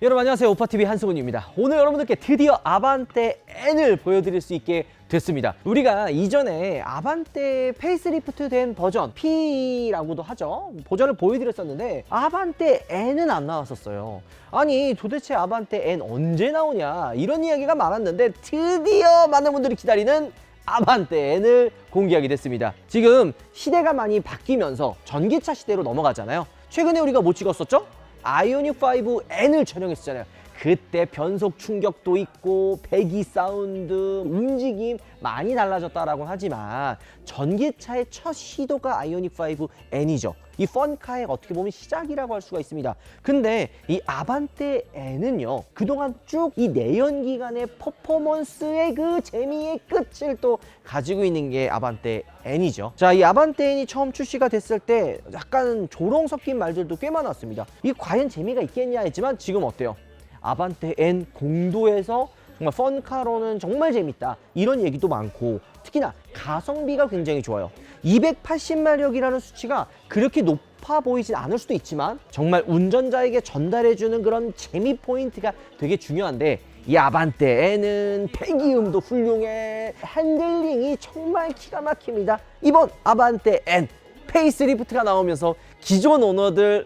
여러분 안녕하세요. 오빠TV 한승훈입니다. 오늘 여러분들께 드디어 아반떼 N을 보여드릴 수 있게 됐습니다. 우리가 이전에 아반떼 페이스리프트 된 버전 P라고도 하죠. 버전을 보여드렸었는데 아반떼 N은 안 나왔었어요. 아니 도대체 아반떼 N 언제 나오냐 이런 이야기가 많았는데 드디어 많은 분들이 기다리는 아반떼 N을 공개하게 됐습니다. 지금 시대가 많이 바뀌면서 전기차 시대로 넘어가잖아요. 최근에 우리가 뭐 찍었었죠? 아이오닉 5 N을 촬영했었잖아요. 그때 변속 충격도 있고 배기 사운드, 움직임 많이 달라졌다라고 하지만 전기차의 첫 시도가 아이오닉 5 N이죠. 이 펀카의 어떻게 보면 시작이라고 할 수가 있습니다. 근데 이 아반떼 N은요, 그동안 쭉 이 내연기관의 퍼포먼스의 그 재미의 끝을 또 가지고 있는 게 아반떼 N이죠. 자, 이 아반떼 N이 처음 출시가 됐을 때 약간 조롱 섞인 말들도 꽤 많았습니다. 이 과연 재미가 있겠냐 했지만 지금 어때요? 아반떼 N 공도에서 정말 펀카로는 정말 재밌다 이런 얘기도 많고, 특히나 가성비가 굉장히 좋아요. 280마력이라는 수치가 그렇게 높아 보이진 않을 수도 있지만 정말 운전자에게 전달해주는 그런 재미 포인트가 되게 중요한데, 이 아반떼 N은 배기음도 훌륭해, 핸들링이 정말 기가 막힙니다. 이번 아반떼 N 페이스리프트가 나오면서 기존 오너들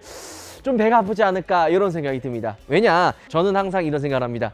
좀 배가 아프지 않을까 이런 생각이 듭니다. 왜냐, 저는 항상 이런 생각을 합니다.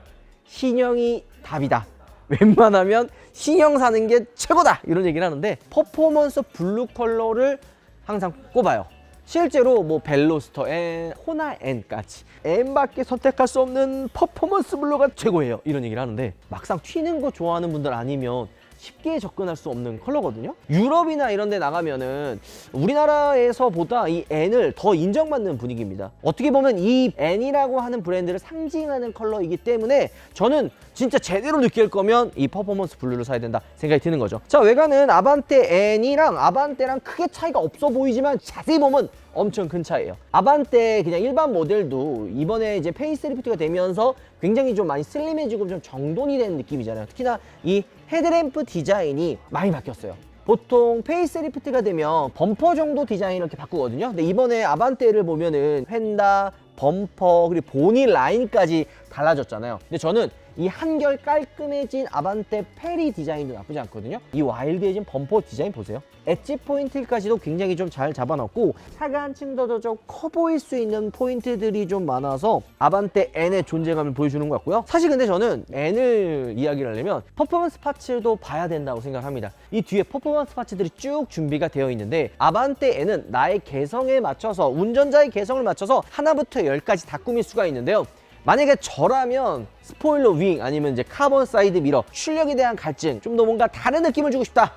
신형이 답이다. 웬만하면 신형 사는 게 최고다 이런 얘기를 하는데, 퍼포먼스 블루 컬러를 항상 꼽아요. 실제로 뭐 벨로스터 N, 호나 N까지 N밖에 선택할 수 없는 퍼포먼스 블루가 최고예요 이런 얘기를 하는데, 막상 튀는 거 좋아하는 분들 아니면 쉽게 접근할 수 없는 컬러거든요. 유럽이나 이런 데 나가면은 우리나라에서보다 이 N을 더 인정받는 분위기입니다. 어떻게 보면 이 N이라고 하는 브랜드를 상징하는 컬러이기 때문에 저는 진짜 제대로 느낄 거면 이 퍼포먼스 블루를 사야 된다 생각이 드는 거죠. 자, 외관은 아반떼 N이랑 아반떼랑 크게 차이가 없어 보이지만 자세히 보면 엄청 큰 차이예요. 아반떼 그냥 일반 모델도 이번에 이제 페이스리프트가 되면서 굉장히 좀 많이 슬림해지고 좀 정돈이 된 느낌이잖아요. 특히나 이 헤드램프 디자인이 많이 바뀌었어요. 보통 페이스리프트가 되면 범퍼 정도 디자인 이렇게 바꾸거든요. 근데 이번에 아반떼를 보면은 휀다, 범퍼, 그리고 보니 라인까지 달라졌잖아요. 근데 저는 이 한결 깔끔해진 아반떼 페리 디자인도 나쁘지 않거든요. 이 와일드해진 범퍼 디자인 보세요. 엣지 포인트까지도 굉장히 좀 잘 잡아놨고, 차가 한층 더 좀 커 보일 수 있는 포인트들이 좀 많아서 아반떼 N의 존재감을 보여주는 것 같고요. 사실 근데 저는 N을 이야기를 하려면 퍼포먼스 파츠도 봐야 된다고 생각합니다. 이 뒤에 퍼포먼스 파츠들이 쭉 준비가 되어 있는데, 아반떼 N은 나의 개성에 맞춰서, 운전자의 개성을 맞춰서 하나부터 10까지 다 꾸밀 수가 있는데요. 만약에 저라면 스포일러 윙 아니면 이제 카본 사이드 미러, 출력에 대한 갈증, 좀 더 뭔가 다른 느낌을 주고 싶다,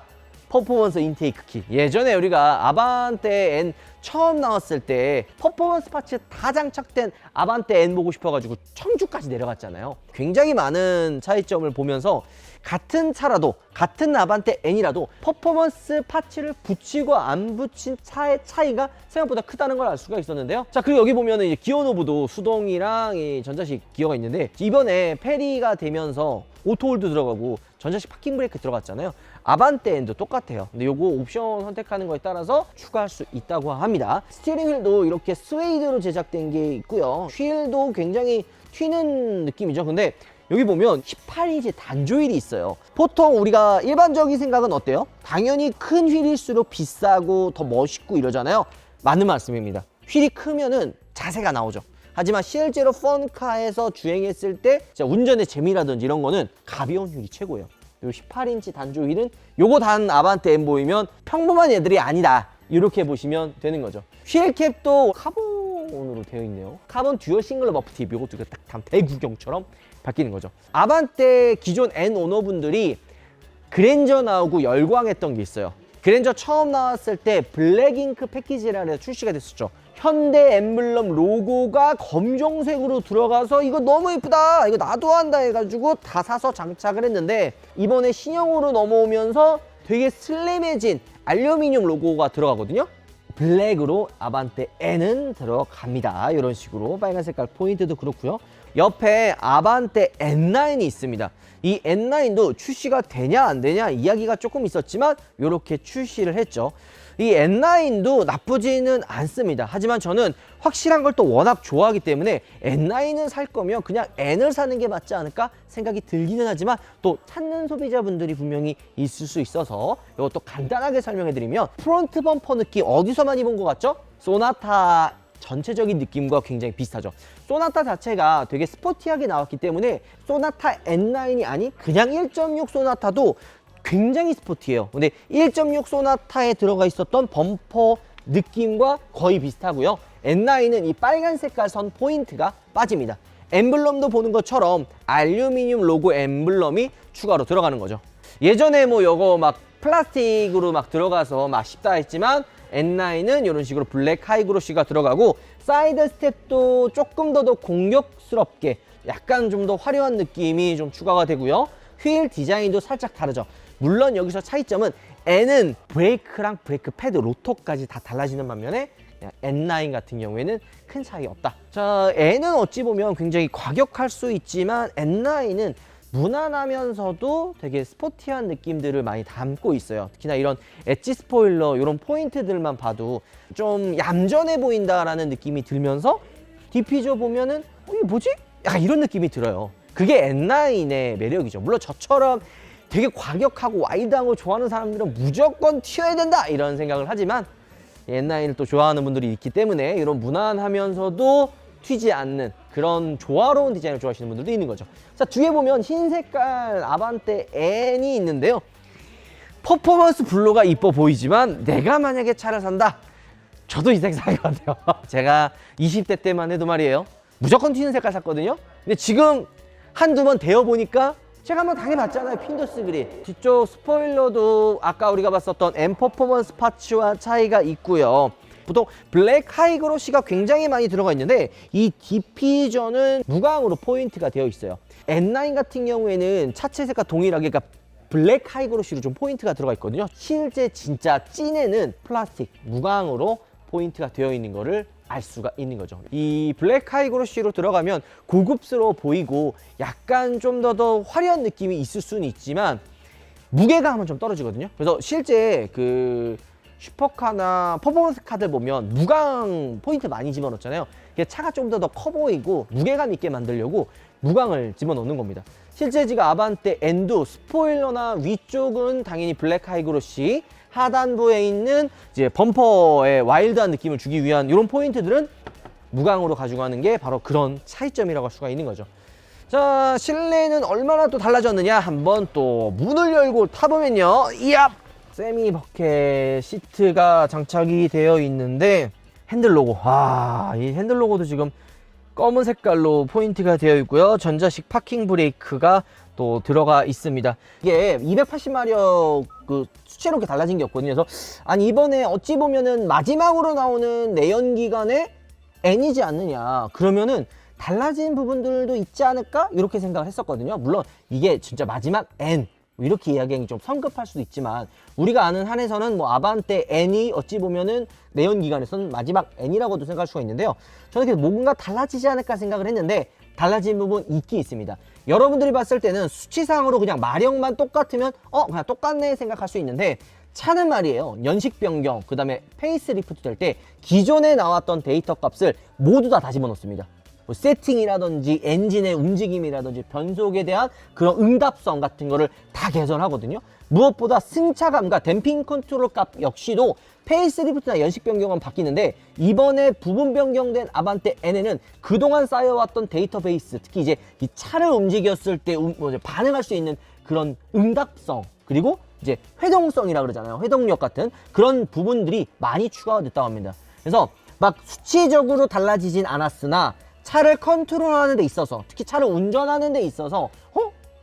퍼포먼스 인테이크 키. 예전에 우리가 아반떼 N 처음 나왔을 때 퍼포먼스 파츠 다 장착된 아반떼 N 보고 싶어가지고 청주까지 내려갔잖아요. 굉장히 많은 차이점을 보면서 같은 차라도, 같은 아반떼 N이라도 퍼포먼스 파츠를 붙이고 안 붙인 차의 차이가 생각보다 크다는 걸 알 수가 있었는데요. 자, 그리고 여기 보면은 이제 기어 노브도 수동이랑 이 전자식 기어가 있는데, 이번에 페리가 되면서 오토홀드 들어가고 전자식 파킹 브레이크 들어갔잖아요. 아반떼 N도 똑같아요. 근데 요거 옵션 선택하는 거에 따라서 추가할 수 있다고 합니다. 스티어링 휠도 이렇게 스웨이드로 제작된 게 있고요. 휠도 굉장히 튀는 느낌이죠. 근데 여기 보면 18인치 단조휠이 있어요. 보통 우리가 일반적인 생각은 어때요? 당연히 큰 휠일수록 비싸고 더 멋있고 이러잖아요. 맞는 말씀입니다. 휠이 크면은 자세가 나오죠. 하지만 실제로 펀카에서 주행했을 때 운전의 재미라든지 이런 거는 가벼운 휠이 최고예요. 요 18인치 단조 휠은 요거 단 아반떼 N 보이면 평범한 애들이 아니다, 이렇게 보시면 되는 거죠. 휠캡도 카본으로 되어 있네요. 카본 듀얼 싱글 버프 팁, 요것도 딱 대구경처럼 바뀌는 거죠. 아반떼 기존 N 오너분들이 그랜저 나오고 열광했던 게 있어요. 그랜저 처음 나왔을 때 블랙잉크 패키지라 해서 출시가 됐었죠. 현대 엠블럼 로고가 검정색으로 들어가서 이거 너무 예쁘다, 이거 나도 한다 해가지고 다 사서 장착을 했는데, 이번에 신형으로 넘어오면서 되게 슬림해진 알루미늄 로고가 들어가거든요. 블랙으로 아반떼 N은 들어갑니다. 이런 식으로 빨간 색깔 포인트도 그렇고요. 옆에 아반떼 N9이 있습니다. 이 N9도 출시가 되냐 안 되냐 이야기가 조금 있었지만 이렇게 출시를 했죠. 이 N9도 나쁘지는 않습니다. 하지만 저는 확실한 걸 또 워낙 좋아하기 때문에 N9을 살 거면 그냥 N을 사는 게 맞지 않을까 생각이 들기는 하지만 또 찾는 소비자분들이 분명히 있을 수 있어서 이것도 간단하게 설명해드리면 프론트 범퍼 느낌 어디서 많이 본 것 같죠? 소나타 전체적인 느낌과 굉장히 비슷하죠. 소나타 자체가 되게 스포티하게 나왔기 때문에 소나타 N9이 아닌 그냥 1.6 소나타도 굉장히 스포티해요. 근데 1.6 소나타에 들어가 있었던 범퍼 느낌과 거의 비슷하고요. N9은 이 빨간 색깔 선 포인트가 빠집니다. 엠블럼도 보는 것처럼 알루미늄 로고 엠블럼이 추가로 들어가는 거죠. 예전에 뭐 요거 막 플라스틱으로 막 들어가서 막 쉽다 했지만 N9은 이런 식으로 블랙 하이그로시가 들어가고 사이드 스텝도 조금 더 공격스럽게 약간 좀 더 화려한 느낌이 좀 추가가 되고요. 휠 디자인도 살짝 다르죠. 물론 여기서 차이점은 N은 브레이크랑 브레이크 패드 로터까지 다 달라지는 반면에 N9 같은 경우에는 큰 차이 없다. 자, N은 어찌 보면 굉장히 과격할 수 있지만 N9은 무난하면서도 되게 스포티한 느낌들을 많이 담고 있어요. 특히나 이런 엣지 스포일러 이런 포인트들만 봐도 좀 얌전해 보인다라는 느낌이 들면서 디퓨저 보면은 이게 뭐지? 약간 이런 느낌이 들어요. 그게 N9의 매력이죠. 물론 저처럼 되게 과격하고 와이드한 거 좋아하는 사람들은 무조건 튀어야 된다 이런 생각을 하지만 N9을 또 좋아하는 분들이 있기 때문에 이런 무난하면서도 튀지 않는 그런 조화로운 디자인을 좋아하시는 분들도 있는 거죠. 자, 뒤에 보면 흰 색깔 아반떼 N이 있는데요. 퍼포먼스 블루가 이뻐 보이지만 내가 만약에 차를 산다, 저도 이 색 살 것 같아요. 제가 20대 때만 해도 말이에요, 무조건 튀는 색깔 샀거든요. 근데 지금 한두 번 대어보니까 제가 한번 당해봤잖아요. 핀더스 그릴. 뒤쪽 스포일러도 아까 우리가 봤었던 M 퍼포먼스 파츠와 차이가 있고요. 보통 블랙 하이그로시가 굉장히 많이 들어가 있는데 이 디퓨저는 무광으로 포인트가 되어 있어요. N9 같은 경우에는 차체 색과 동일하게 그러니까 블랙 하이그로시로 좀 포인트가 들어가 있거든요. 실제 진짜 찐에는 플라스틱 무광으로 포인트가 되어 있는 거를 알 수가 있는 거죠. 이 블랙 하이그로시로 들어가면 고급스러워 보이고 약간 좀 더 화려한 느낌이 있을 수는 있지만 무게감은 좀 떨어지거든요. 그래서 실제 그 슈퍼카나 퍼포먼스 카들 보면 무광 포인트 많이 집어넣잖아요. 차가 좀 더 커 보이고 무게감 있게 만들려고 무광을 집어넣는 겁니다. 실제 지금 아반떼 N도 스포일러나 위쪽은 당연히 블랙 하이그로시, 하단부에 있는 이제 범퍼의 와일드한 느낌을 주기 위한 이런 포인트들은 무광으로 가져가는 게 바로 그런 차이점이라고 할 수가 있는 거죠. 자, 실내는 얼마나 또 달라졌느냐 한번 또 문을 열고 타보면요, 이야! 세미 버켓 시트가 장착이 되어 있는데 핸들 로고, 이 핸들 로고도 지금 검은 색깔로 포인트가 되어 있고요. 전자식 파킹 브레이크가 또 들어가 있습니다. 이게 280마력 그 수치로 이렇게 달라진 게 없거든요. 그래서 아니 이번에 어찌 보면은 마지막으로 나오는 내연기관의 N이지 않느냐, 그러면은 달라진 부분들도 있지 않을까 이렇게 생각을 했었거든요. 물론 이게 진짜 마지막 N 이렇게 이야기하기 좀 성급할 수도 있지만 우리가 아는 한에서는 뭐 아반떼 N이 어찌 보면은 내연기관에서는 마지막 N이라고도 생각할 수가 있는데요. 저는 뭔가 달라지지 않을까 생각을 했는데 달라진 부분 있긴 있습니다. 여러분들이 봤을 때는 수치상으로 그냥 마력만 똑같으면 그냥 똑같네 생각할 수 있는데 차는 말이에요, 연식 변경 그 다음에 페이스 리프트 될 때 기존에 나왔던 데이터 값을 모두 다 집어넣습니다. 뭐 세팅이라든지 엔진의 움직임이라든지 변속에 대한 그런 응답성 같은 거를 다 개선하거든요. 무엇보다 승차감과 댐핑 컨트롤 값 역시도 페이스리프트나 연식 변경은 바뀌는데 이번에 부분 변경된 아반떼 N에는 그동안 쌓여왔던 데이터베이스, 특히 이제 이 차를 움직였을 때 반응할 수 있는 그런 응답성, 그리고 이제 회동성이라 그러잖아요. 회동력 같은 그런 부분들이 많이 추가가 됐다고 합니다. 그래서 막 수치적으로 달라지진 않았으나 차를 컨트롤하는 데 있어서, 특히 차를 운전하는 데 있어서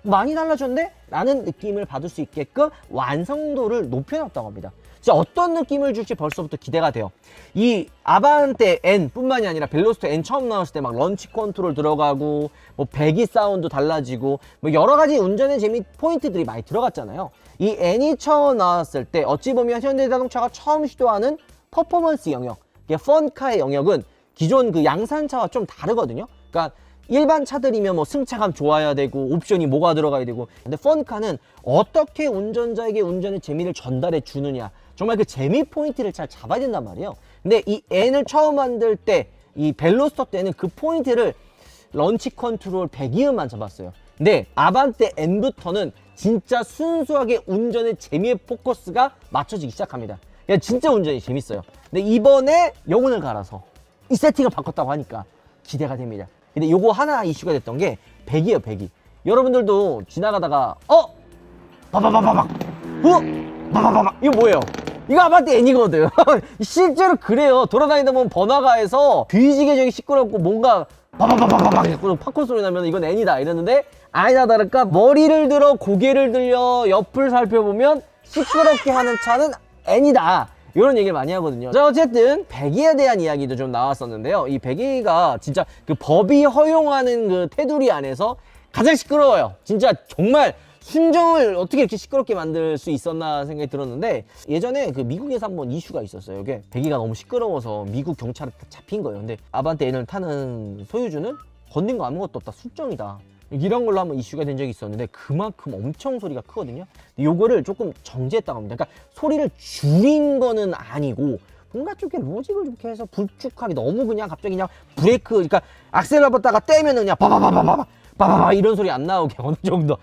많이 달라졌네? 라는 느낌을 받을 수 있게끔 완성도를 높여놨다고 합니다. 진짜 어떤 느낌을 줄지 벌써부터 기대가 돼요. 이 아반떼 N 뿐만이 아니라 벨로스터 N 처음 나왔을 때 막 런치 컨트롤 들어가고 뭐 배기 사운드 달라지고 뭐 여러 가지 운전의 재미 포인트들이 많이 들어갔잖아요. 이 N이 처음 나왔을 때 어찌 보면 현대자동차가 처음 시도하는 퍼포먼스 영역, 펀카의 영역은 기존 그 양산차와 좀 다르거든요. 그러니까 일반 차들이면 뭐 승차감 좋아야 되고 옵션이 뭐가 들어가야 되고, 근데 펀카는 어떻게 운전자에게 운전의 재미를 전달해 주느냐, 정말 그 재미 포인트를 잘 잡아야 된단 말이에요. 근데 이 N을 처음 만들 때 이 벨로스터 때는 그 포인트를 런치 컨트롤 배기음만 잡았어요. 근데 아반떼 N부터는 진짜 순수하게 운전의 재미의 포커스가 맞춰지기 시작합니다. 그냥 진짜 운전이 재밌어요. 근데 이번에 영혼을 갈아서 이 세팅을 바꿨다고 하니까 기대가 됩니다. 근데 요거 하나 이슈가 됐던 게 배기예요, 배기. 여러분들도 지나가다가 바바바바박 바바바박 이거 뭐예요? 이거 아반떼 N이거든. 실제로 그래요. 돌아다니다 보면 번화가에서 뒤지게 저기 시끄럽고 뭔가 바바바바박 팝콘 소리 나면 이건 N이다 이랬는데 아니나 다를까 머리를 들어 고개를 들려 옆을 살펴보면 시끄럽게 하는 차는 N이다. 이런 얘기를 많이 하거든요. 자, 어쨌든 배기에 대한 이야기도 좀 나왔었는데요. 이 배기가 진짜 그 법이 허용하는 그 테두리 안에서 가장 시끄러워요. 진짜 정말 순정을 어떻게 이렇게 시끄럽게 만들 수 있었나 생각이 들었는데 예전에 그 미국에서 한번 이슈가 있었어요. 이게 배기가 너무 시끄러워서 미국 경찰에 잡힌 거예요. 근데 아반떼 N을 타는 소유주는 건든 거 아무것도 없다, 순정이다, 이런 걸로 한번 이슈가 된 적이 있었는데 그만큼 엄청 소리가 크거든요. 요거를 조금 정지했다고 합니다. 그러니까 소리를 줄인 거는 아니고 뭔가 좀 이렇게 로직을 좀 해서 불축하게 너무 그냥 갑자기 그냥 브레이크, 그러니까 악셀 밟았다가 떼면은 그냥 바바바바바바바바 이런 소리 안 나오게 어느 정도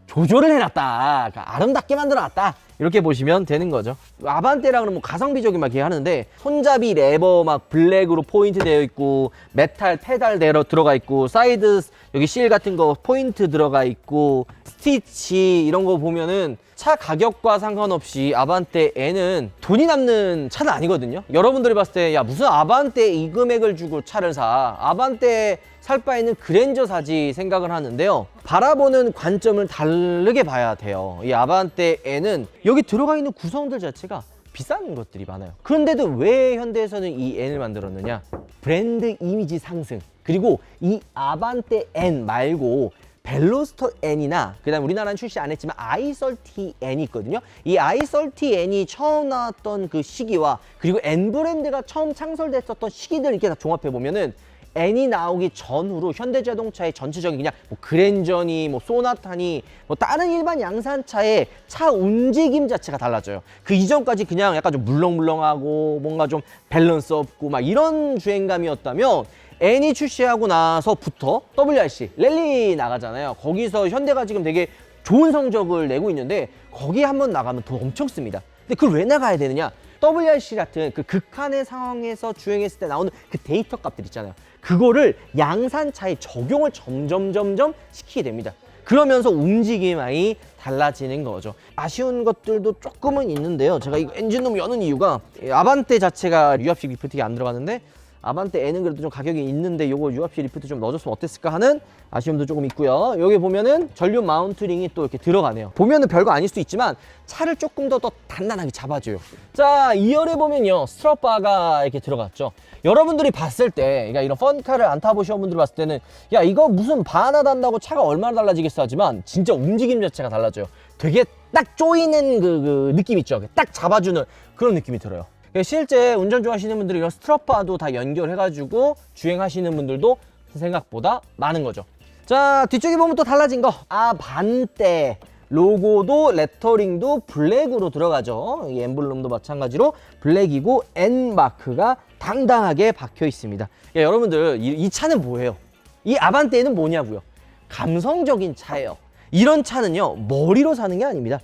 조절을 해놨다. 그러니까 아름답게 만들어놨다. 이렇게 보시면 되는 거죠. 아반떼라 그러면 가성비적인 막 이렇게 하는데 손잡이 레버 막 블랙으로 포인트 되어 있고 메탈 페달 들어가 있고 사이드 여기 실 같은 거 포인트 들어가 있고 스티치 이런 거 보면은 차 가격과 상관없이 아반떼 N은 돈이 남는 차는 아니거든요. 여러분들이 봤을 때 야 무슨 아반떼 이 금액을 주고 차를 사, 아반떼 살 바에는 그랜저 사지 생각을 하는데요. 바라보는 관점을 다르게 봐야 돼요. 이 아반떼 N은 여기 들어가 있는 구성들 자체가 비싼 것들이 많아요. 그런데도 왜 현대에서는 이 N을 만들었느냐? 브랜드 이미지 상승, 그리고 이 아반떼 N 말고 벨로스터 N이나 그다음 우리나라는 출시 안 했지만 i30 N이 있거든요. 이 i30 N이 처음 나왔던 그 시기와 그리고 N 브랜드가 처음 창설됐었던 시기들 이렇게 다 종합해 보면은 N이 나오기 전후로 현대자동차의 전체적인 그냥 뭐 그랜저니 뭐 소나타니 뭐 다른 일반 양산차의 차 움직임 자체가 달라져요. 그 이전까지 그냥 약간 좀 물렁물렁하고 뭔가 좀 밸런스 없고 막 이런 주행감이었다면 N이 출시하고 나서부터 WRC 랠리 나가잖아요. 거기서 현대가 지금 되게 좋은 성적을 내고 있는데 거기 한번 나가면 돈 엄청 씁니다. 근데 그걸 왜 나가야 되느냐? WRC 같은 그 극한의 상황에서 주행했을 때 나오는 그 데이터 값들 있잖아요. 그거를 양산차에 적용을 점점 시키게 됩니다. 그러면서 움직임이 달라지는 거죠. 아쉬운 것들도 조금은 있는데요. 제가 이 엔진룸 여는 이유가 아반떼 자체가 유압식 리프팅이 안 들어갔는데 아반떼 N은 그래도 좀 가격이 있는데 요거 유압식 리프트 좀 넣어줬으면 어땠을까 하는 아쉬움도 조금 있고요. 여기 보면은 전륜 마운트링이 또 이렇게 들어가네요. 보면은 별거 아닐 수 있지만 차를 조금 더 단단하게 잡아줘요. 자, 2열에 보면요 스트럿바가 이렇게 들어갔죠. 여러분들이 봤을 때, 그러니까 이런 펀카를 안 타보신 분들 봤을 때는 야 이거 무슨 바 하나 단다고 차가 얼마나 달라지겠어 하지만 진짜 움직임 자체가 달라져요. 되게 딱 조이는 그 느낌 있죠. 딱 잡아주는 그런 느낌이 들어요. 실제 운전 좋아하시는 분들이 이런 스트럿바도 다 연결해가지고 주행하시는 분들도 생각보다 많은 거죠. 자, 뒤쪽에 보면 또 달라진 거 아반떼 로고도 레터링도 블랙으로 들어가죠. 이 엠블럼도 마찬가지로 블랙이고 N 마크가 당당하게 박혀 있습니다. 야, 여러분들 이 차는 뭐예요? 이 아반떼는 뭐냐고요? 감성적인 차예요. 이런 차는요 머리로 사는 게 아닙니다.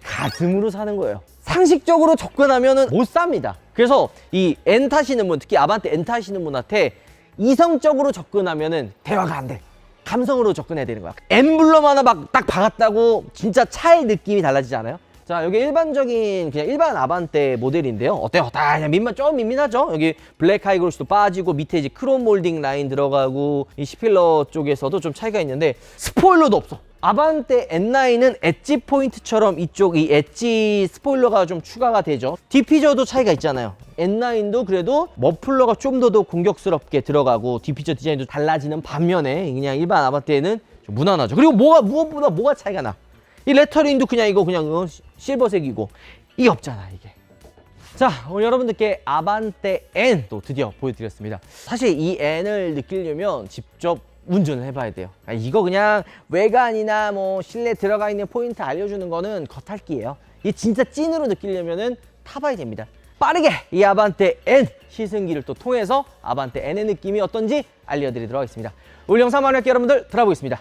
가슴으로 사는 거예요. 상식적으로 접근하면 못 삽니다. 그래서 이 N 타시는 분, 특히 아반떼 N 타시는 분한테 이성적으로 접근하면은 대화가 안 돼. 감성으로 접근해야 되는 거야. 엠블럼 하나 막 딱 박았다고 진짜 차의 느낌이 달라지지 않아요? 자, 여기 일반적인 그냥 일반 아반떼 모델인데요. 어때요? 다 그냥 좀 민민하죠? 여기 블랙 하이그로스도 빠지고 밑에 이제 크롬 몰딩 라인 들어가고 이 C필러 쪽에서도 좀 차이가 있는데 스포일러도 없어. 아반떼 N9은 엣지 포인트처럼 이쪽 이 엣지 스포일러가 좀 추가가 되죠. 디피저도 차이가 있잖아요. N9도 그래도 머플러가 좀 더 공격스럽게 들어가고 디피저 디자인도 달라지는 반면에 그냥 일반 아반떼는 좀 무난하죠. 그리고 무엇보다 뭐가 차이가 나? 이 레터링도 그냥 이거 실버색이고 이게 없잖아 이게. 자, 오늘 여러분들께 아반떼 N 또 드디어 보여드렸습니다. 사실 이 N을 느끼려면 직접 운전을 해봐야 돼요. 이거 그냥 외관이나 뭐 실내 들어가 있는 포인트 알려주는 거는 겉핥기예요. 이게 진짜 찐으로 느끼려면은 타봐야 됩니다. 빠르게 이 아반떼 N 시승기를 또 통해서 아반떼 N의 느낌이 어떤지 알려드리도록 하겠습니다. 우리 영상 만약에 여러분들 들어보겠습니다.